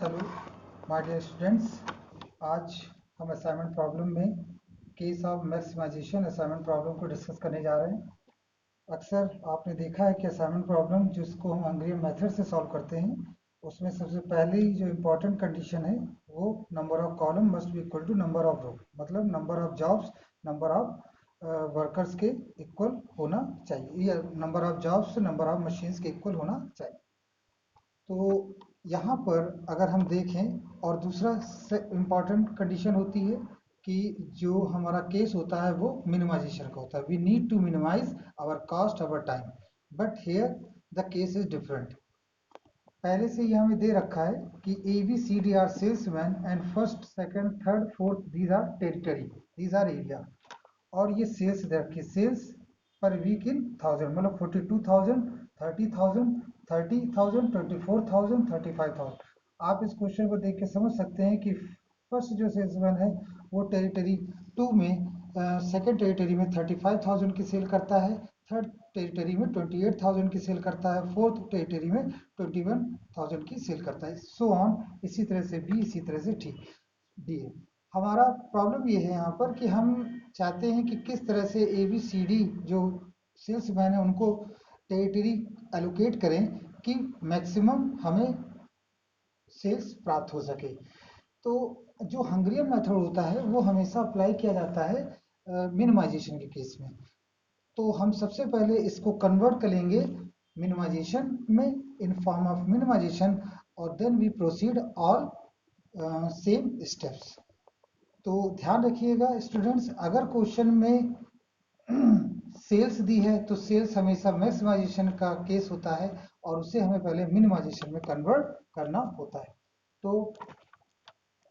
Hello my dear students, आज हम assignment problem में case of maximization assignment problem को डिस्कस करने जा रहे हैं। अक्सर आपने देखा है कि असाइनमेंट प्रॉब्लम जिसको हम हंगरियन मेथड से सॉल्व करते हैं उसमें सबसे पहले जो इम्पोर्टेंट कंडीशन है वो number of column must be equal to number of row, मतलब number of jobs number of workers के इक्वल होना चाहिए, या number of jobs number of machines के इक्वल होना चाहिए। तो यहाँ पर अगर हम देखें, और दूसरा इम्पॉर्टेंट कंडीशन होती है कि जो हमारा केस होता है वो मिनिमाइजेशन का होता है। We need to minimize our cost our time, but here the case is different. पहले से ही हमें दे रखा है कि A B C D are salesman and first second third fourth these are territory, these are area, और ये सेल्स दे रखी, सेल्स पर वीक इन 1000, मतलब 42,000, 30,000, 30,000, 24,000, 35,000। आप इस क्वेश्चन को देख के समझ सकते हैं कि फर्स्ट जो सेल्समैन है वो टेरिटरी 2 में सेकंड टेरिटरी में 35,000 की सेल करता है, थर्ड टेरिटरी में 28,000 की सेल करता है, फोर्थ टेरिटरी में 21,000 की सेल करता है, सो ऑन। इसी तरह से बी, इसी तरह से डी। हमारा प्रॉब्लम ये है यहाँ पर कि हम चाहते हैं कि किस तरह से ए बी सी डी जो सेल्समैन है उनको टेरिटरी एलोकेट करें कि मैक्सिमम हमें सेल्स प्राप्त हो सके। तो जो हंगरियन मेथड होता है वो हमेशा अप्लाई किया जाता है मिनिमाइजेशन के केस में। तो हम सबसे पहले इसको कन्वर्ट करेंगे मिनिमाइजेशन में इन फॉर्म ऑफ मिनिमाइजेशन, और then we proceed all same steps. तो ध्यान रखिएगा स्टूडेंट्स, अगर क्वेश्चन में सेल्स दी है तो सेल्स हमेशा मैक्सिमाइजेशन का केस होता है और उसे हमें पहले मिनिमाइजेशन में कन्वर्ट करना होता है। तो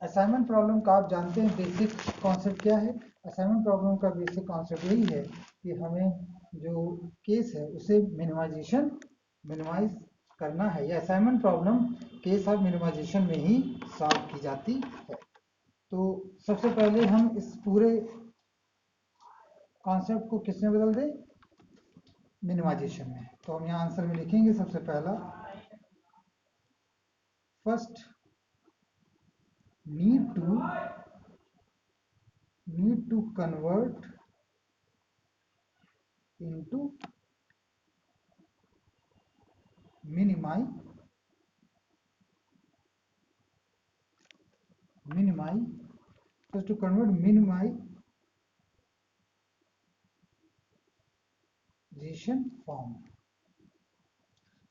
असाइनमेंट प्रॉब्लम का आप जानते हैं बेसिक कॉन्सेप्ट क्या है। असाइनमेंट प्रॉब्लम का बेसिक कॉन्सेप्ट यही है कि हमें जो केस है उसे मिनिमाइज करना है। यह assignment problem case of minimization में ही सॉल्व की जाती है। तो सबसे पहले हम इस पूरे कॉन्सेप्ट को किसमें बदल दें, मिनिमाइजेशन में। तो हम यहाँ आंसर में लिखेंगे सबसे पहला, first need to convert into minimize so to convert minimization form।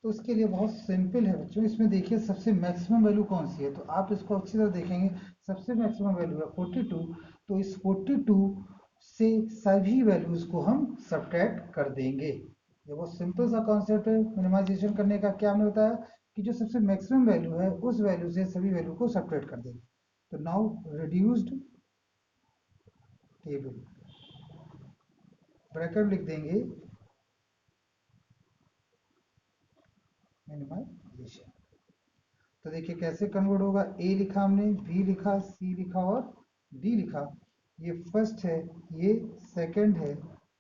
तो उसके लिए बहुत सिंपल है बच्चों, इसमें देखिए सबसे मैक्सिमम वैल्यू कौन सी है, तो आप इसको अच्छी तरह देखेंगे। सबसे मैक्सिमम वैल्यू है 42, तो इस 42 से सभी वैल्यूज को हम सब्ट्रैक्ट कर देंगे। ये बहुत सिंपल सा कॉन्सेप्ट है मिनिमाइजेशन करने का। क्या हमने बताया कि जो सबसे मैक्सिमम वैल्यू है उस वैल्यू से सभी वैल्यू को सब्ट्रैक्ट कर देंगे। तो नाउ रिड्यूस्ड टेबल, ब्रैकेट लिख देंगे मिनिमाइजेशन। तो देखिए कैसे कन्वर्ट होगा, ए लिखा हमने, बी लिखा, सी लिखा और डी लिखा। ये फर्स्ट है, ये सेकंड है,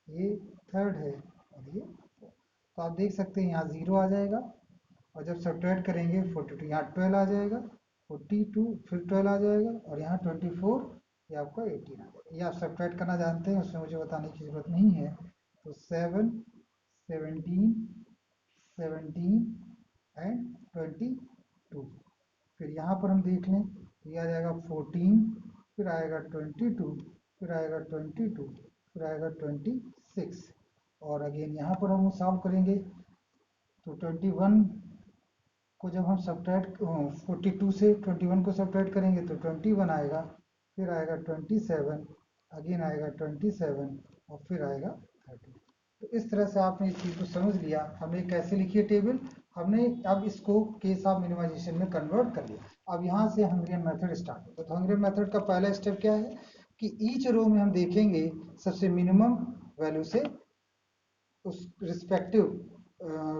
ये थर्ड है और ये फोर्थ। तो आप देख सकते हैं यहाँ 0 आ जाएगा, और जब सब्ट्रैक्ट करेंगे 42, यहाँ 12 आ जाएगा, 42 फिर 12 आ जाएगा, और यहाँ 24, ये आपका 18 आ जाएगा। ये आप सब्ट्रैक्ट करना जानते हैं, उसमें मुझे बताने की जरूरत नहीं है। तो 7, 17, 17 एंड 22। फिर यहाँ पर हम देख लें तो ये आ जाएगा 14, फिर आएगा 22, फिर आएगा 22, फिर आएगा 26, और अगेन यहाँ पर हम सॉल्व करेंगे तो 21 को जब हम सब्ट्रैक्ट 42 से 21 को सब्ट्रैक्ट करेंगे तो 21 आएगा, फिर आएगा 27, अगेन आएगा 27 और फिर आएगा 30। तो इस तरह से आपने इस चीज़ को समझ लिया। हमने कैसे लिखी है टेबल, हमने अब इसको केस ऑफ मिनिमाइजेशन में कन्वर्ट कर लिया। अब यहाँ से हंगरियन मेथड स्टार्ट होगा। तो हंगरियन मेथड का पहला स्टेप क्या है कि ईच रो में हम देखेंगे सबसे मिनिमम वैल्यू से उस रिस्पेक्टिव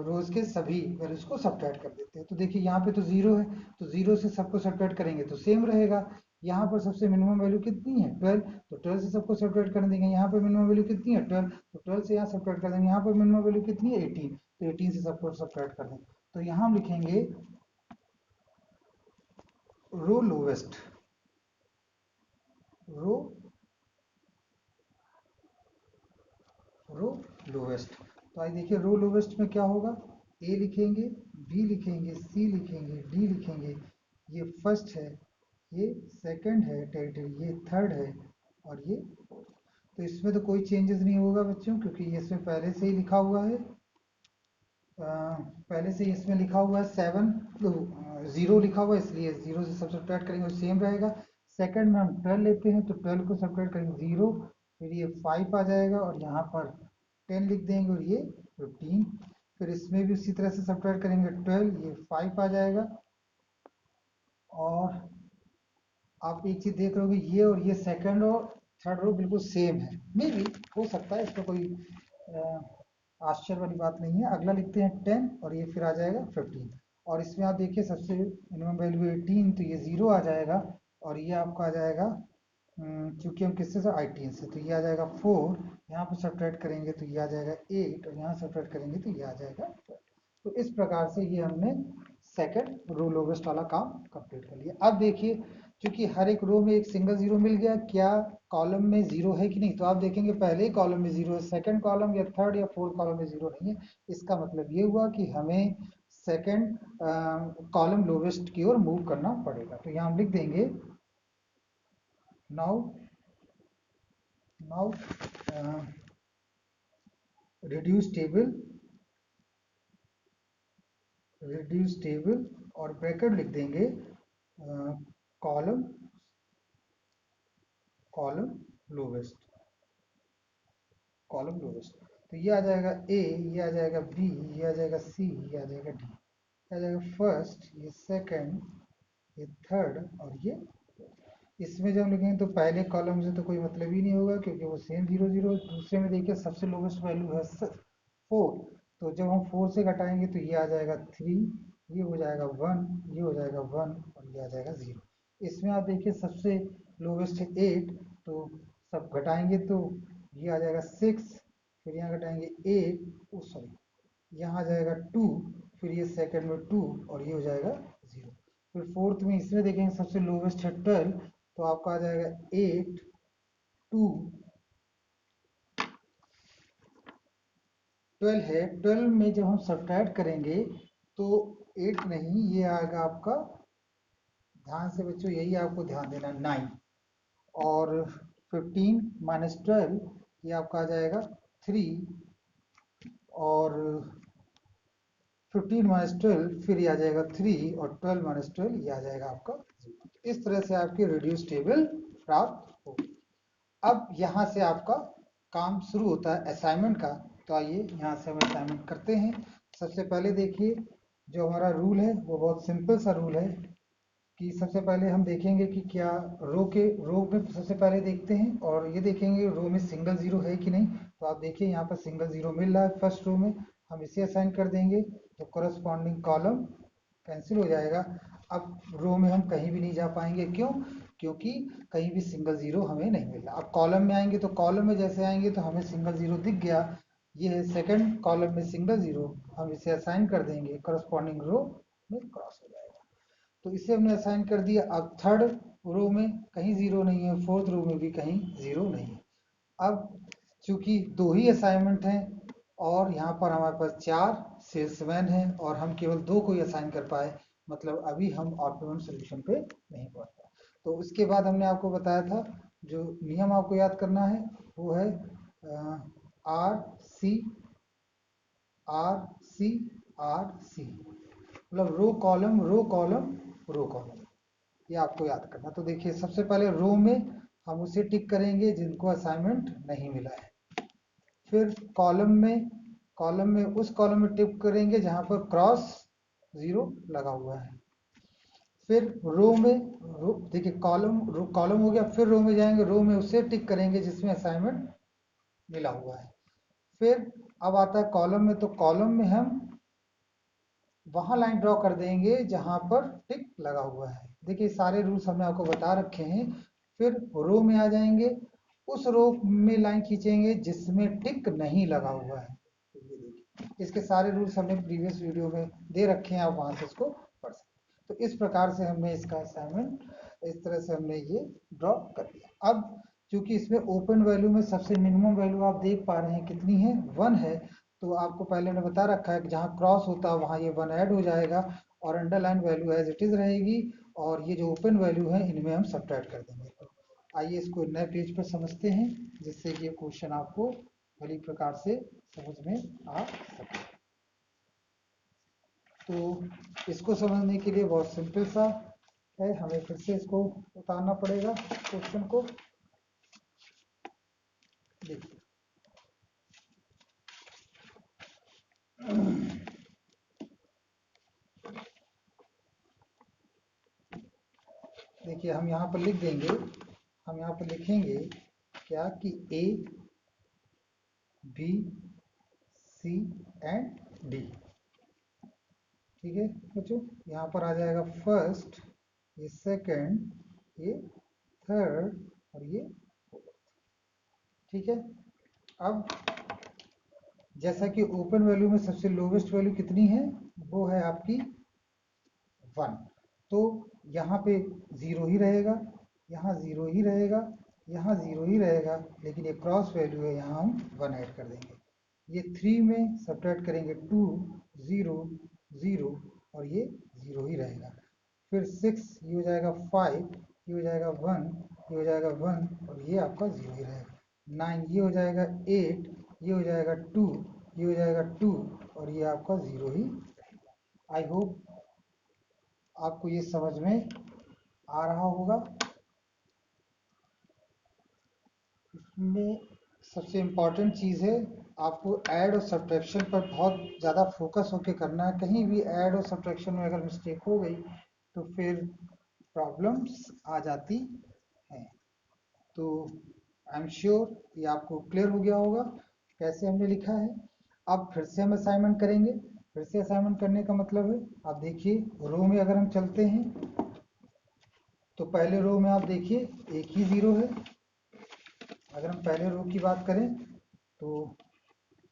रोज के सभी वैल्यूज को सब्ट्रैक्ट कर देते हैं। तो देखिए यहाँ पे तो 0 है, तो 0 से सबको सब्ट्रैक्ट करेंगे तो सेम रहेगा। यहाँ पर सबसे मिनिमम वैल्यू कितनी है 12, तो 12 से सबको सब्ट्रैक्ट कर देंगे। यहाँ पर मिनिमम वैल्यू कितनी है 12, तो 12 से यहाँ सब्ट्रैक्ट कर देंगे। यहाँ पर मिनिमम वैल्यू कितनी है 18, तो 18 से सबको सब्ट्रैक्ट कर देंगे। तो यहाँ हम लिखेंगे रो लोवेस्ट, रो रो लोवेस्ट। तो आइए देखिए रो लोवेस्ट में क्या होगा, ए लिखेंगे, बी लिखेंगे, सी लिखेंगे, डी लिखेंगे, ये फर्स्ट है, ये सेकंड है टेरिटरी, ये थर्ड है और ये। तो इसमें तो कोई चेंजेस नहीं होगा बच्चों, क्योंकि ये इसमें पहले से ही लिखा हुआ है, पहले से ही इसमें लिखा हुआ है 7, तो 0 लिखा हुआ है, इसलिए 0 से सब सब्ट्रैक्ट करेंगे तो सेम रहेगा। सेकंड में हम 12 लेते हैं तो 12 को सब्ट्रैक्ट करेंगे 0, फिर ये 5 आ जाएगा और यहाँ पर 10 लिख देंगे और ये 15। फिर इसमें भी उसी तरह से सब्ट्रैक्ट करेंगे 12, ये 5 आ जाएगा। और आप एक चीज देख रहे होगे, ये और ये सेकंड और थर्ड रो बिल्कुल सेम है, मे भी हो सकता है, इसमें कोई आश्चर्य वाली बात नहीं है। अगला लिखते हैं 10 और ये फिर आ जाएगा 15। और इसमें आप देखिए सबसे मिनिमम वैल्यू 18, तो ये 0 आ जाएगा और ये आपका आ जाएगा, चूंकि हम किससे से 18 से, तो ये आ जाएगा 4, यहाँ पर सब्ट्रैक्ट करेंगे तो ये आ जाएगा 8 और यहाँ सब्ट्रैक्ट करेंगे तो ये आ जाएगा 12। तो इस प्रकार से ये हमने सेकंड रो लोवेस्ट वाला काम कंप्लीट कर लिया। अब देखिए क्योंकि हर एक रो में एक सिंगल जीरो मिल गया, क्या कॉलम में जीरो है कि नहीं, तो आप देखेंगे पहले ही कॉलम में जीरो है, सेकंड कॉलम या थर्ड या फोर्थ कॉलम में जीरो नहीं है। इसका मतलब ये हुआ कि हमें सेकंड कॉलम लोवेस्ट की ओर मूव करना पड़ेगा। तो यहाँ हम लिख देंगे नाउ नाउ रिड्यूस टेबल और ब्रैकेट लिख देंगे column column lowest, column lowest. तो ये आ जाएगा ए, ये आ जाएगा बी, ये आ जाएगा सी, ये आ जाएगा डी, आ जाएगा फर्स्ट, ये सेकंड, ये थर्ड और ये। इसमें जब हम लिखेंगे तो पहले कॉलम से तो कोई मतलब ही नहीं होगा, क्योंकि वो सेम 0 0। दूसरे में देखिए सबसे लोवेस्ट वैल्यू है 4, तो जब हम 4 से घटाएंगे तो ये आ जाएगा 3, ये हो जाएगा 1, ये हो जाएगा 1 और ये आ जाएगा 0। इसमें आप देखिए सबसे लोवेस्ट है 8, तो सब घटाएंगे तो ये आ जाएगा 6, फिर यहाँ घटाएंगे 8, सॉरी यहाँ आ जाएगा 2, फिर ये सेकंड में 2 और ये हो जाएगा 0। फिर फोर्थ में इसमें देखेंगे सबसे लोवेस्ट है 12, तो आपका आ जाएगा 8, 2, 12 है। 12 में जब हम सब्ट्रैक्ट करेंगे तो 8 नहीं, ये आएगा आपका, ध्यान से बच्चों यही आपको ध्यान देना, 9। और 15 माइनस 12 ये आपका आ जाएगा 3, और 15 माइनस 12 फिर ये आ जाएगा 3, और 12 माइनस 12 ये आ जाएगा आपका 0। इस तरह से आपकी रिड्यूस टेबल प्राप्त होगी। अब यहाँ से आपका काम शुरू होता है असाइनमेंट का। तो आइए यहाँ से हम असाइनमेंट करते हैं। सबसे पहले देखिए जो हमारा रूल है वो बहुत सिंपल सा रूल है कि सबसे पहले हम देखेंगे कि क्या रो में सबसे पहले देखते हैं और ये देखेंगे रो में सिंगल जीरो है कि नहीं। तो आप देखिए यहाँ पर सिंगल जीरो मिल रहा है फर्स्ट रो में, हम इसे असाइन कर देंगे तो करस्पॉन्डिंग कॉलम कैंसिल हो जाएगा। अब रो में हम कहीं भी नहीं जा पाएंगे, क्यों, क्योंकि कहीं भी सिंगल जीरो हमें नहीं मिल रहा। अब कॉलम में आएंगे तो कॉलम में जैसे आएंगे तो हमें सिंगल जीरो दिख गया, ये है सेकंड कॉलम में सिंगल जीरो, हम इसे असाइन कर देंगे, करस्पॉन्डिंग रो में क्रॉस हो जाएगा। तो इसे हमने असाइन कर दिया। अब थर्ड रो में कहीं जीरो नहीं है, फोर्थ रो में भी कहीं जीरो नहीं है। अब चूंकि दो ही असाइनमेंट हैं और यहाँ पर हमारे पास 4 सेल्समैन हैं और हम केवल 2 को ही असाइन कर पाए, मतलब अभी हम ऑप्टिमम सोल्यूशन पे नहीं पहुंच पाए। तो उसके बाद हमने आपको बताया था जो नियम आपको याद करना है वो है R C R C R C, मतलब row column row column row column, ये आपको याद करना। तो देखिए सबसे पहले रो में हम उसे टिक करेंगे जिनको असाइनमेंट नहीं मिला है। फिर कॉलम में उस कॉलम में टिक करेंगे जहां पर क्रॉस जीरो लगा हुआ है। फिर रो में देखिए कॉलम हो गया, फिर रो में जाएंगे, रो में उसे टिक करेंगे जिसमें असाइनमेंट मिला हुआ है। फिर अब आता है कॉलम में, तो कॉलम में हम वहां लाइन ड्रॉ कर देंगे जहां पर टिक लगा हुआ है। देखिए सारे रूल्स हमने आपको बता रखे हैं। फिर रो में आ जाएंगे, उस रो में लाइन खींचेंगे जिसमें टिक नहीं लगा हुआ है। तो ये देखिए इसके सारे रूल्स हमने प्रीवियस वीडियो में दे रखे हैं, आप वहां से इसको पढ़ सकते हैं। तो इस प्रकार से हमने इसका असाइनमेंट इस तरह से हमने ये ड्रॉ कर दिया। अब चूंकि इसमें ओपन वैल्यू में सबसे मिनिमम वैल्यू आप देख पा रहे हैं कितनी है, 1 है। तो आपको पहले ने बता रखा है कि जहाँ क्रॉस होता है वहाँ ये 1 ऐड हो जाएगा और underline value as it is रहेगी, और ये जो ओपन वैल्यू है इनमें हम सब्ट्रैक्ट कर देंगे। तो आइए इसको नए पेज पर समझते हैं, जिससे कि ये क्वेश्चन आपको भली प्रकार से समझ में आ सके। तो इसको समझने के लिए बहुत सिंपल सा है, हमें फिर से इसको उतारना पड़ेगा क्वेश्चन को। देखिए देखिए हम यहाँ पर लिख देंगे, हम यहाँ पर लिखेंगे क्या कि A, B, C and D। ठीक है बच्चों, यहाँ पर आ जाएगा फर्स्ट, ये सेकंड, ये थर्ड और ये फोर्थ। ठीक है, अब जैसा कि ओपन वैल्यू में सबसे लोवेस्ट वैल्यू कितनी है, वो है आपकी 1। तो यहाँ पे 0 ही रहेगा, यहाँ 0 ही रहेगा, यहाँ 0 ही रहेगा, लेकिन ये क्रॉस वैल्यू है, यहाँ हम 1 ऐड कर देंगे। ये 3 में सब्ट्रैक्ट करेंगे 2, 0, 0 और ये 0 ही रहेगा। फिर 6 ये हो जाएगा 5, ये हो जाएगा 1, ये हो जाएगा 1 और ये आपका 0 ही रहेगा। 9 ये हो जाएगा 8, ये हो जाएगा 2, ये हो जाएगा 2 और ये आपका 0 ही रहेगा। आई होप आपको ये समझ में आ रहा होगा। इसमें सबसे इम्पॉर्टेंट चीज़ है, आपको ऐड और सब्ट्रैक्शन पर बहुत ज़्यादा फोकस होकर करना है। कहीं भी ऐड और सब्ट्रैक्शन में अगर मिस्टेक हो गई तो फिर प्रॉब्लम्स आ जाती हैं। तो आई एम श्योर ये आपको क्लियर हो गया होगा कैसे हमने लिखा है। अब फिर से हम असाइनमेंट करेंगे। फिर से असाइनमेंट करने का मतलब है, आप देखिए रो में अगर हम चलते हैं तो पहले रो में आप देखिए एक ही 0 है। अगर हम पहले रो की बात करें तो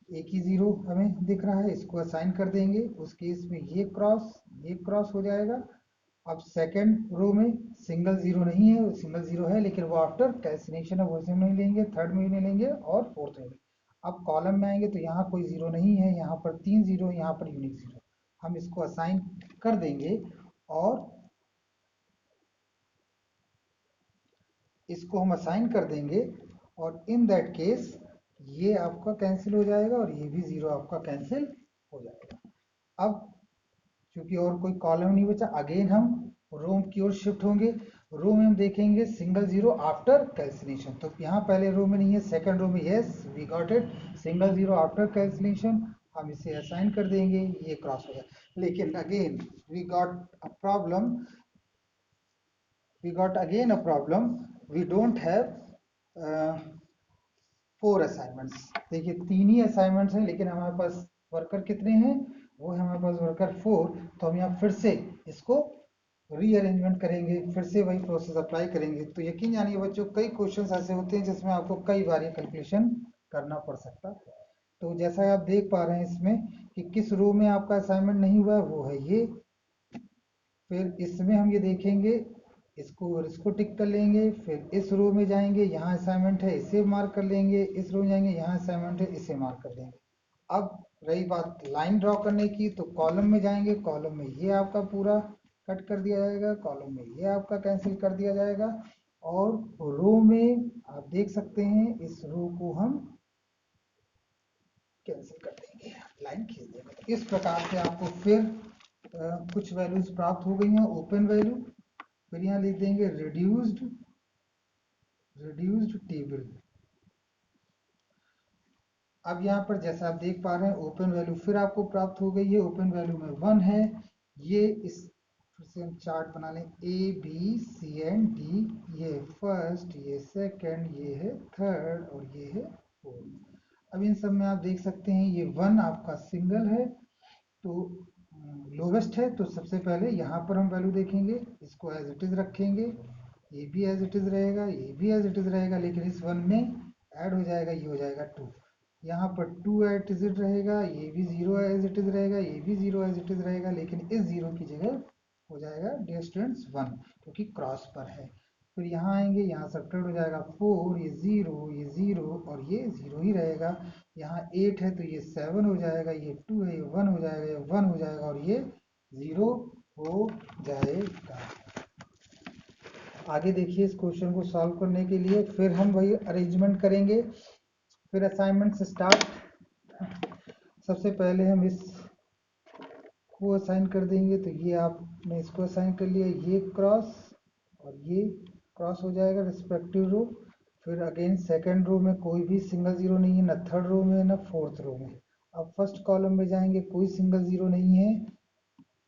एक ही 0 हमें दिख रहा है, इसको असाइन कर देंगे। उस केस में ये क्रॉस हो जाएगा। अब सेकंड रो में सिंगल 0 नहीं है, सिंगल 0 है लेकिन वो आफ्टर कैंसिलेशन है, वो इसमें नहीं लेंगे, थर्ड में भी नहीं लेंगे और फोर्थ में भी। अब कॉलम में आएंगे तो यहाँ कोई 0 नहीं है, यहाँ पर 3 0, यहाँ पर यूनिक 0, हम इसको असाइन कर देंगे और इसको हम असाइन कर देंगे और इन दैट केस ये आपका कैंसिल हो जाएगा और ये भी 0 आपका कैंसिल हो जाएगा। अब क्योंकि और कोई कॉलम नहीं बचा, अगेन हम रो की ओर शिफ्ट होंगे। रो में हम देखेंगे सिंगल 0 आफ्टर कैंसिलेशन, तो यहाँ पहले रो में नहीं है, सेकंड रो में yes we got it, single 0 after cancellation, हम इसे असाइन कर देंगे, ये क्रॉस हो जाए। लेकिन again we got a problem, we don't have 4 assignments. देखिए 3 ही असाइनमेंट्स हैं लेकिन हमारे पास वर्कर कितने हैं, वो है हमारे पास वर्कर 4। तो हम यहाँ फिर से इसको रीअरेंजमेंट करेंगे, फिर से वही प्रोसेस अप्लाई करेंगे। तो यकीन जानिए बच्चों, कई क्वेश्चंस ऐसे होते हैं जिसमें आपको कई बार ये कैलकुलेशन करना पड़ सकता है। तो जैसा आप देख पा रहे हैं इसमें कि किस रो में आपका असाइनमेंट नहीं हुआ है, वो है ये। फिर इसमें हम ये देखेंगे, इसको और इसको टिक कर लेंगे, फिर इस रो में जाएंगे, यहाँ असाइनमेंट है, इसे मार्क कर लेंगे, इस रो में जाएंगे, यहाँ असाइनमेंट है, इसे मार्क कर लेंगे। अब रही बात लाइन ड्रॉ करने की, तो कॉलम में जाएंगे, कॉलम में ये आपका पूरा कट कर दिया जाएगा, कॉलम में ये आपका कैंसिल कर दिया जाएगा, और रो में आप देख सकते हैं इस रो को हम कैंसिल कर देंगे, लाइन खींच देंगे। इस प्रकार से आपको फिर कुछ वैल्यूज प्राप्त हो गई हैं ओपन वैल्यू। फिर यहाँ लिख देंगे रिड्यूस्ड टेबल। अब यहाँ पर जैसा आप देख पा रहे हैं ओपन वैल्यू फिर आपको प्राप्त हो गई है, ओपन वैल्यू में 1 है। ये इस फिर से हम चार्ट बना लें, A B C and D, ये फर्स्ट, ये सेकंड, ये है थर्ड और ये है फोर्थ। अब इन सब में आप देख सकते हैं ये 1 आपका सिंगल है, तो लोवेस्ट है। तो सबसे पहले यहाँ पर हम वैल्यू देखेंगे, इसको एज इट इज रखेंगे, ये भी एज इट इज रहेगा, ये भी एज इट इज रहेगा, लेकिन इस 1 में ऐड हो जाएगा, ये हो जाएगा 2। यहाँ पर 2 एज इट इज रहेगा, ये भी 0 एज इट इज रहेगा, ये भी 0 एज इट इज रहेगा, लेकिन इस 0 की जगह हो जाएगा डियर स्टूडेंट्स 1, क्योंकि क्रॉस पर है। फिर यहाँ आएंगे, यहाँ सब्ट्रैक्ट हो जाएगा 4, ये 0 और ये 0 ही रहेगा। यहाँ 8 है तो ये 7 हो जाएगा, ये 2 है, ये 1 हो जाएगा, ये 1 हो जाएगा और ये 0 हो जाएगा। आगे देखिए, इस क्वेश्चन को सॉल्व करने के लिए फिर हम वही अरेंजमेंट करेंगे। फिर असाइनमेंट से स्टार्ट। सबसे पहले हम इस को असाइन कर देंगे, तो ये आपने इसको असाइन कर लिया, ये क्रॉस और ये क्रॉस हो जाएगा रिस्पेक्टिव रो। फिर अगेन सेकंड रो में कोई भी सिंगल जीरो नहीं है, ना थर्ड रो में ना फोर्थ रो में। अब फर्स्ट कॉलम में जाएंगे, कोई सिंगल जीरो नहीं है,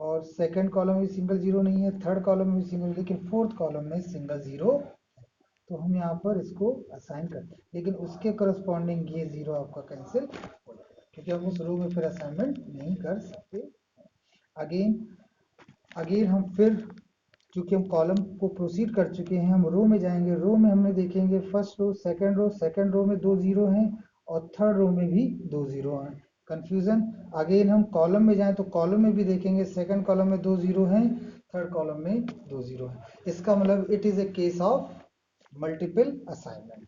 और सेकंड कॉलम में सिंगल जीरो नहीं है, थर्ड कॉलम में सिंगल, लेकिन फोर्थ कॉलम में सिंगल जीरो। तो हम यहाँ पर इसको असाइन करते हैं, लेकिन उसके करस्पॉन्डिंग ये जीरो आपका कैंसिल हो जाएगा, क्योंकि हम उस रो में फिर असाइनमेंट नहीं कर सकते। अगेन हम फिर, चूंकि हम कॉलम को प्रोसीड कर चुके हैं, हम रो में जाएंगे। रो में हमने देखेंगे फर्स्ट रो, सेकंड रो में 2 जीरो हैं और थर्ड रो में भी 2 जीरो हैं। कंफ्यूजन। अगेन हम कॉलम में जाएं तो कॉलम में भी देखेंगे, सेकंड कॉलम में 2 जीरो हैं, थर्ड कॉलम में 2 जीरो हैं। इसका मतलब it is a case of multiple assignment.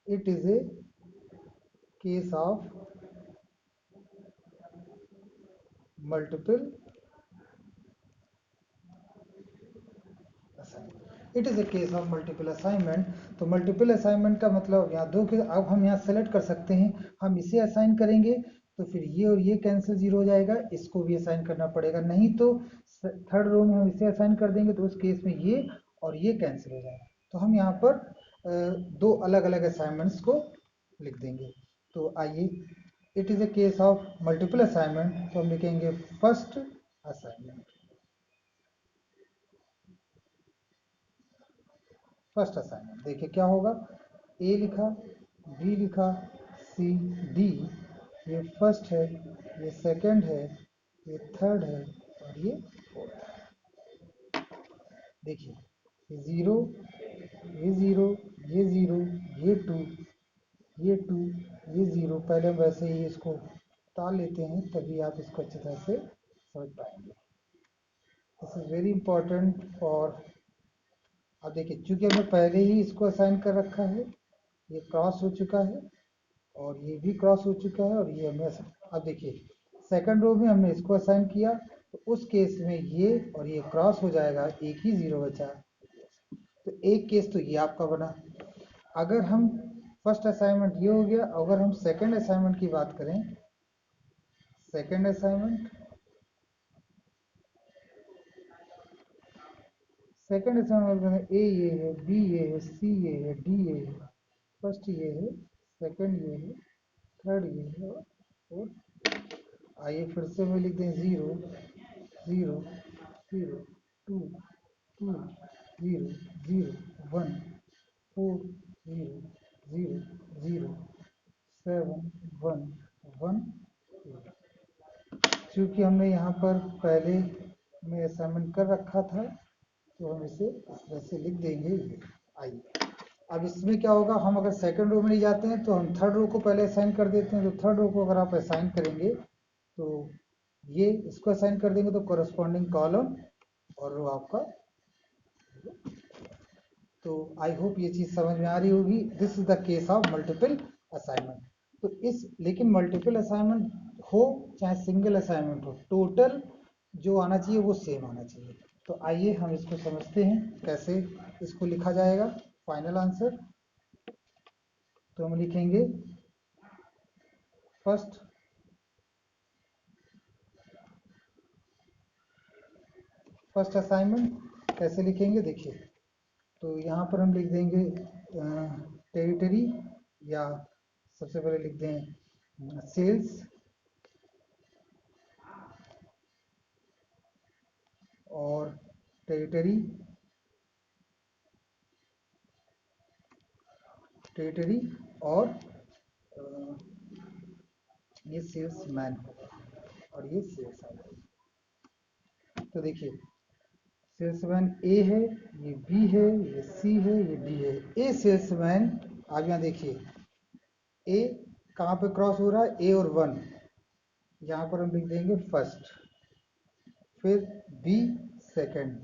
It is a case of multiple assignment. It is a case of multiple assignment. तो मल्टीपल असाइनमेंट का मतलब यहाँ दो के, अब हम यहाँ सेलेक्ट कर सकते हैं, हम इसे असाइन करेंगे तो फिर ये और ये कैंसिल जीरो हो जाएगा, इसको भी असाइन करना पड़ेगा, नहीं तो थर्ड रो में हम इसे असाइन कर देंगे तो उस केस में ये और ये कैंसिल हो जाएगा। तो हम यहाँ पर दो अलग अलग असाइनमेंट्स को लिख देंगे। तो आइए, it is a case of multiple assignment, तो हम लिखेंगे फर्स्ट असाइनमेंट। फर्स्ट असाइनमेंट देखिए क्या होगा, ए लिखा, बी लिखा, सी, डी, ये फर्स्ट है, ये सेकंड है, ये थर्ड है और ये फोर्थ है। देखिए ये जीरो, ये जीरो, ये जीरो, ये टू, ये टू, ये जीरो। पहले हम वैसे ही इसको टाल लेते हैं, तभी आप इसको अच्छी तरह से समझ पाएंगे। This is very important for. अब देखिए, चूंकि हमने पहले ही इसको असाइन कर रखा है, ये क्रॉस हो चुका है और ये भी क्रॉस हो चुका है और ये हमने, अब देखिए सेकंड रो में हमने इसको असाइन किया, तो उस केस में ये और ये क्रॉस हो जाएगा, एक ही जीरो बचा। तो एक केस तो ये आपका बना। अगर हम फर्स्ट असाइनमेंट ये हो गया, अगर हम सेकंड असाइनमेंट की बात करें, सेकंड असाइनमेंट, ए ये है, बी ये है, सी ये है, डी ये है, फर्स्ट ये है, सेकंड ये है, थर्ड ये है और फोर्थ। आइए फिर से मैं लिख दें, zero, zero, zero, two, two, zero, zero, one, four, zero, zero, zero, seven, one, one, क्योंकि हमने यहाँ पर पहले में असाइनमेंट कर रखा था, तो हम इसे इस तरह से लिख देंगे। आइए, अब इसमें क्या होगा, हम अगर सेकंड रो में नहीं जाते हैं तो हम थर्ड रो को पहले असाइन कर देते हैं। तो थर्ड रो को अगर आप असाइन करेंगे तो ये इसको असाइन कर देंगे, तो कोरस्पॉन्डिंग कॉलम और रो आपका। तो आई होप ये चीज समझ में आ रही होगी। This is the case of multiple assignment. तो इस, लेकिन मल्टीपल असाइनमेंट हो चाहे सिंगल असाइनमेंट हो, टोटल जो आना चाहिए वो सेम आना चाहिए। तो आइए हम इसको समझते हैं कैसे इसको लिखा जाएगा फाइनल आंसर। तो हम लिखेंगे फर्स्ट असाइनमेंट कैसे लिखेंगे देखिए। तो यहाँ पर हम लिख देंगे टेरिटरी, या सबसे पहले लिख दें सेल्स, और टेरिटरी, और ये सेल्स मैन होगा और ये सेल्स आइटम। तो देखिए सेल्समैन ए है, ये बी है, ये सी है, ये डी है। ए सेल्समैन, आप यहाँ देखिए ए कहाँ पे क्रॉस हो रहा है, ए और वन, यहाँ पर हम लिख देंगे फर्स्ट। फिर बी सेकंड,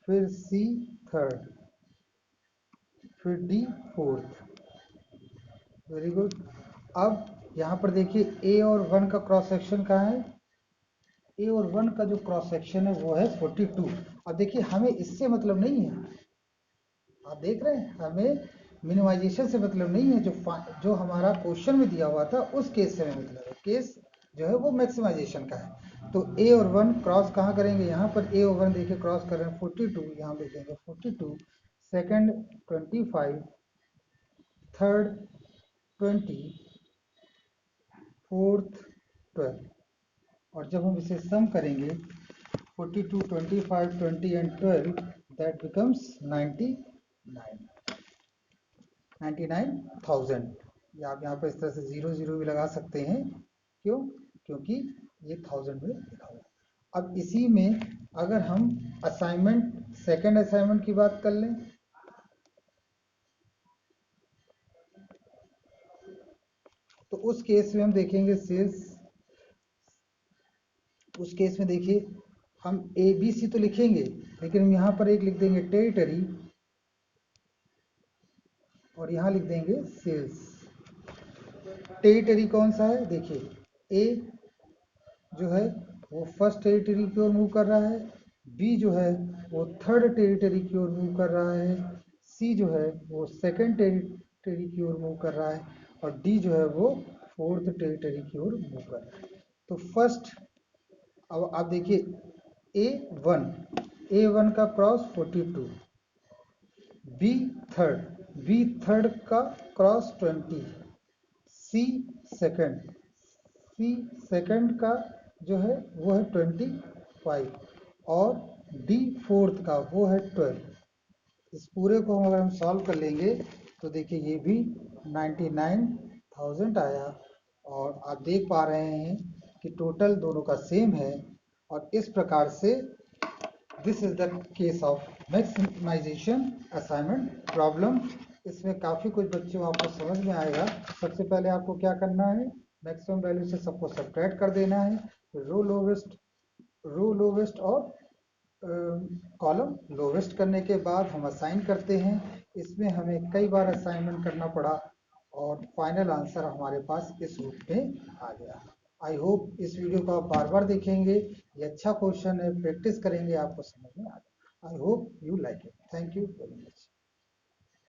फिर सी थर्ड, फिर डी फोर्थ। Very good. अब यहाँ पर देखिए ए और 1 का क्रॉस सेक्शन कहाँ है? ए और 1 का जो क्रॉस सेक्शन है वो है 42। अब देखिए हमें इससे मतलब नहीं है, आप देख रहे हैं, हमें मिनिमाइजेशन से मतलब नहीं है, जो हमारा क्वेश्चन में दिया हुआ था उस केस से हमें मतलब है। केस जो है वो मैक्सिमाइजेशन का है। तो ए और 1 क्रॉस कहाँ करेंगे? यहाँ पर ए और 1 देखिए क्रॉस कर रहे हैं 42, यहाँ लिखेंगे 42, सेकंड 25, थर्ड 20, फोर्थ 12। और जब हम इसे सम करेंगे 42, 25, 20 एंड 12, दैट बिकम्स 99,000। या आप यहाँ पर इस तरह से 00 भी लगा सकते हैं। क्यों? क्योंकि ये 1000 में लिखा हुआ। अब इसी में अगर हम असाइनमेंट, सेकंड असाइनमेंट की बात कर लें, तो उस केस में हम देखेंगे सेल्स। उस केस में देखिए हम ए बी सी तो लिखेंगे, लेकिन हम यहाँ पर एक लिख देंगे टेरिटरी और यहाँ लिख देंगे सेल्स। टेरिटरी कौन सा है? देखिए ए जो है वो फर्स्ट टेरिटरी की ओर मूव कर रहा है, बी जो है वो थर्ड टेरिटरी की ओर मूव कर रहा है, सी जो है वो सेकंड टेरिटरी की ओर मूव कर रहा है, और डी जो है वो फोर्थ टेरिटरी की ओर मूव कर रहा है। तो फर्स्ट, अब आप देखिए ए वन का क्रॉस 42, बी थर्ड का क्रॉस 20, सी सेकंड का जो है वो है 25, और डी फोर्थ का वो है 12। इस पूरे को अगर हम सॉल्व कर लेंगे तो देखिए ये भी 99,000 आया। और आप देख पा रहे हैं कि टोटल दोनों का सेम है। और इस प्रकार से this is the case of maximization assignment problem. इसमें काफ़ी कुछ बच्चों आपको समझ में आएगा। सबसे पहले आपको क्या करना है? मैक्सिमम वैल्यू से सबको सब्ट्रैक्ट कर देना है, फिर रो लोवेस्ट और कॉलम लोवेस्ट करने के बाद हम असाइन करते हैं। इसमें हमें कई बार असाइनमेंट करना पड़ा और फाइनल आंसर हमारे पास इस रूप में आ गया। आई होप इस वीडियो को आप बार बार देखेंगे, ये अच्छा क्वेश्चन है, प्रैक्टिस करेंगे, आपको समझ में आ जाएगा। I hope you like it. Thank you very much.